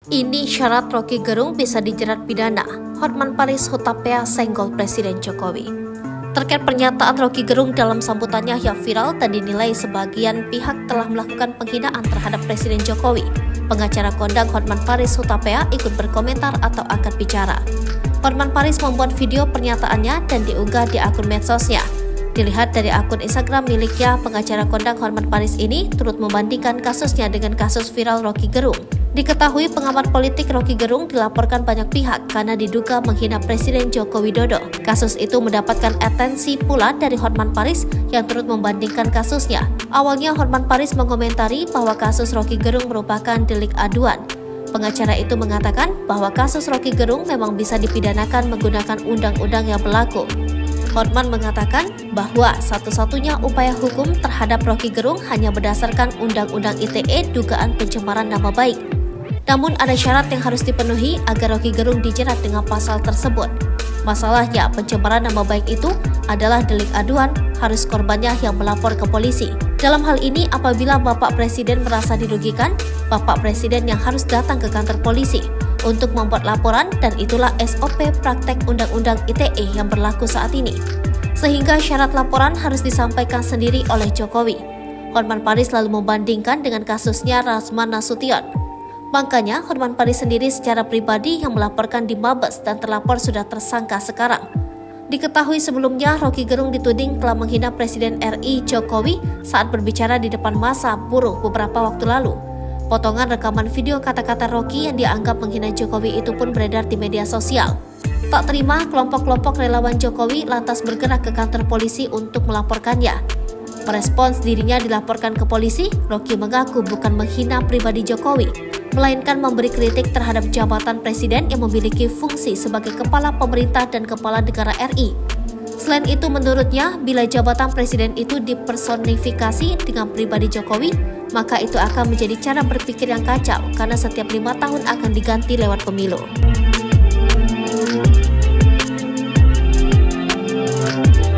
Ini syarat Roky Gerung bisa dijerat pidana. Hotman Paris Hutapea senggol Presiden Jokowi. Terkait pernyataan Roky Gerung dalam sambutannya yang viral dan dinilai sebagian pihak telah melakukan penghinaan terhadap Presiden Jokowi, pengacara kondang Hotman Paris Hutapea ikut berkomentar atau angkat bicara. Hotman Paris membuat video pernyataannya dan diunggah di akun medsosnya. Dilihat dari akun Instagram miliknya, pengacara kondang Hotman Paris ini turut membandingkan kasusnya dengan kasus viral Roky Gerung. Diketahui pengamat politik Roky Gerung dilaporkan banyak pihak karena diduga menghina Presiden Joko Widodo. Kasus itu mendapatkan atensi pula dari Hotman Paris yang turut membandingkan kasusnya. Awalnya Hotman Paris mengomentari bahwa kasus Roky Gerung merupakan delik aduan. Pengacara itu mengatakan bahwa kasus Roky Gerung memang bisa dipidanakan menggunakan undang-undang yang berlaku. Hotman mengatakan bahwa satu-satunya upaya hukum terhadap Roky Gerung hanya berdasarkan Undang-Undang ITE dugaan pencemaran nama baik. Namun ada syarat yang harus dipenuhi agar Roky Gerung dijerat dengan pasal tersebut. Masalahnya, pencemaran nama baik itu adalah delik aduan, harus korbannya yang melapor ke polisi. Dalam hal ini, apabila Bapak Presiden merasa dirugikan, Bapak Presiden yang harus datang ke kantor polisi untuk membuat laporan, dan itulah SOP praktek Undang-Undang ITE yang berlaku saat ini. Sehingga syarat laporan harus disampaikan sendiri oleh Jokowi. Hotman Paris lalu membandingkan dengan kasusnya Rasman Nasution. Makanya, Hotman Paris sendiri secara pribadi yang melaporkan di Mabes dan terlapor sudah tersangka sekarang. Diketahui sebelumnya, Roky Gerung dituding telah menghina Presiden RI Jokowi saat berbicara di depan massa buruh beberapa waktu lalu. Potongan rekaman video kata-kata Roky yang dianggap menghina Jokowi itu pun beredar di media sosial. Tak terima, kelompok-kelompok relawan Jokowi lantas bergerak ke kantor polisi untuk melaporkannya. Merespons dirinya dilaporkan ke polisi, Roky mengaku bukan menghina pribadi Jokowi, melainkan memberi kritik terhadap jabatan presiden yang memiliki fungsi sebagai kepala pemerintah dan kepala negara RI. Selain itu, menurutnya, bila jabatan presiden itu dipersonifikasi dengan pribadi Jokowi, maka itu akan menjadi cara berpikir yang kacau karena setiap 5 tahun akan diganti lewat pemilu.